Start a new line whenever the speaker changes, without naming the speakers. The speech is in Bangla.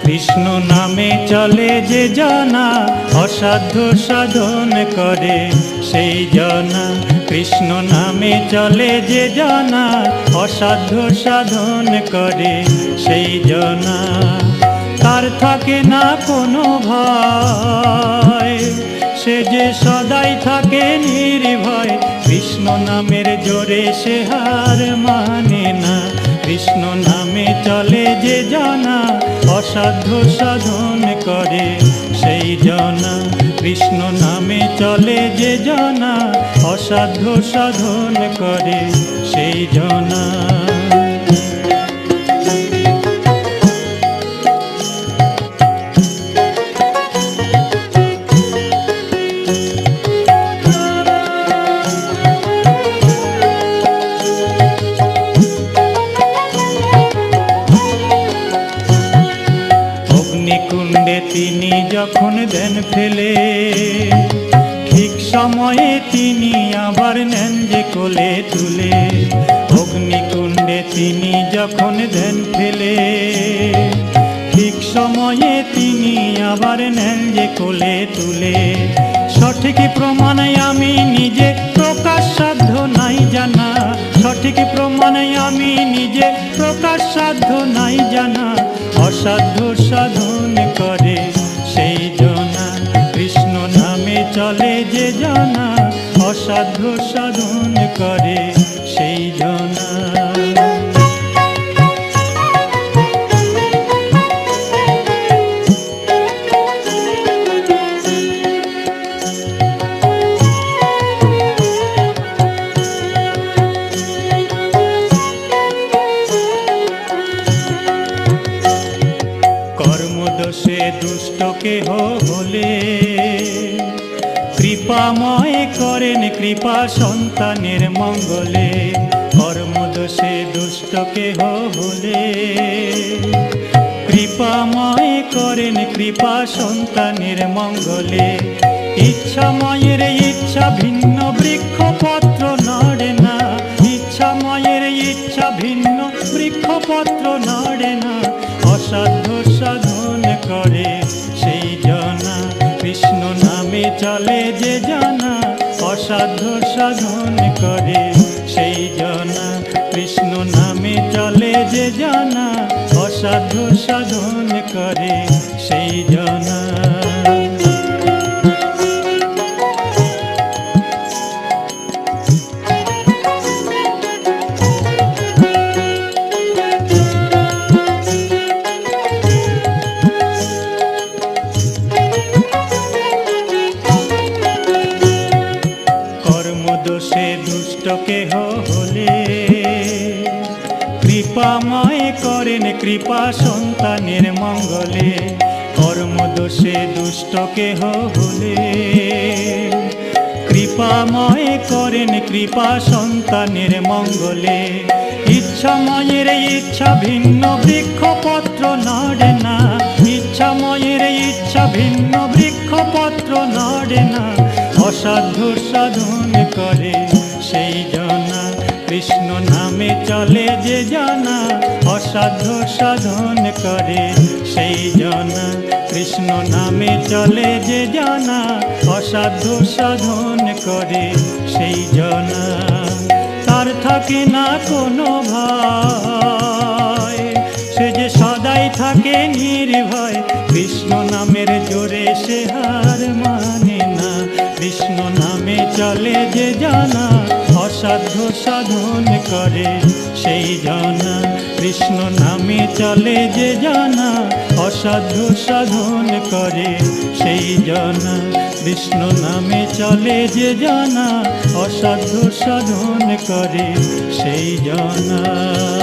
কৃষ্ণ নামে চলে যে জনা অসাধ্য সাধন করে সেই জনা। কৃষ্ণ নামে চলে যে জনা অসাধ্য সাধন করে সেই জনা। তার থাকে না কোনো ভয়, সে যে সদাই থাকে নির্ভয়। কৃষ্ণ নামের জোরে সে হার মানে না। কৃষ্ণ নামে চলে যে জনা অসাধ্য সাধন করে সেই জনা। কৃষ্ণ নামে চলে যে জনা অসাধ্য সাধন করে সেই জনা। অগ্নিকুণ্ডে তিনি যখন দেন ফেলে, ঠিক সময়ে তিনি আবার নেন যে কোলে তুলে। অগ্নিকুণ্ডে তিনি যখন দেন ফেলে, ঠিক সময়ে তিনি আবার নেন যে কোলে তুলে। সঠিক প্রমাণে আমি নিজে প্রকাশ সাধ্য নাই জানা। সঠিক প্রমাণে আমি নিজে প্রকাশ সাধ্য নাই জানা। অসাধ্য সাধন করে সেই জনা। কৃষ্ণ নামে চলে যে জনা অসাধ্য সাধন করে সেই জনা। কর্মদোষে দুষ্ট কেহ হলে কৃপাময় করেন কৃপা সন্তানের মঙ্গলে। কর্মদোষে দুষ্ট কেহ হলে কৃপাময় করেন কৃপা সন্তানের মঙ্গলে। ইচ্ছাময়ের ইচ্ছা ভিন্ন বৃক্ষপত্র নড়ে না। ইচ্ছাময়ের ইচ্ছা ভিন্ন বৃক্ষপত্র নড়ে না। অসাধ্য সাধন করে সেই জনা। কৃষ্ণ নামে চলে যে জনা অসাধ্য সাধন করে সেই জনা। কৃষ্ণ নামে চলে যে জনা অসাধ্য সাধন করে সেই জনা। কর্মদোষে দুষ্ট কেহ হলে কৃপাময় করেন কৃপা সন্তানের মঙ্গলে। কর্মদোষে দুষ্ট কেহ হলে কৃপাময় করেন কৃপা সন্তানের মঙ্গলে। ইচ্ছাময়ের ইচ্ছা ভিন্ন বৃক্ষপত্র নড়ে না। ইচ্ছাময়ের ইচ্ছা ভিন্ন বৃক্ষপত্র নড়ে না। অসাধ্য সাধন করে সেই জনা। কৃষ্ণ নামে চলে যে জনা অসাধ্য সাধন করে সেই জনা। কৃষ্ণ নামে চলে যে জনা অসাধ্য সাধন করে সেই জনা। তার থাকে না কোনো ভয়, সে যে সদাই থাকে নির্ভয়। কৃষ্ণ নামের জোরে সে হার মানে না। কৃষ্ণ নামে চলে যে জনা অসাধ্য অসাধ্য সাধন করে সেই জনা, কৃষ্ণ নামে চলে যে জনা অসাধ্য সাধন করে সেই জনা, কৃষ্ণ নামে চলে যে জনা অসাধ্য সাধন করে সেই জনা।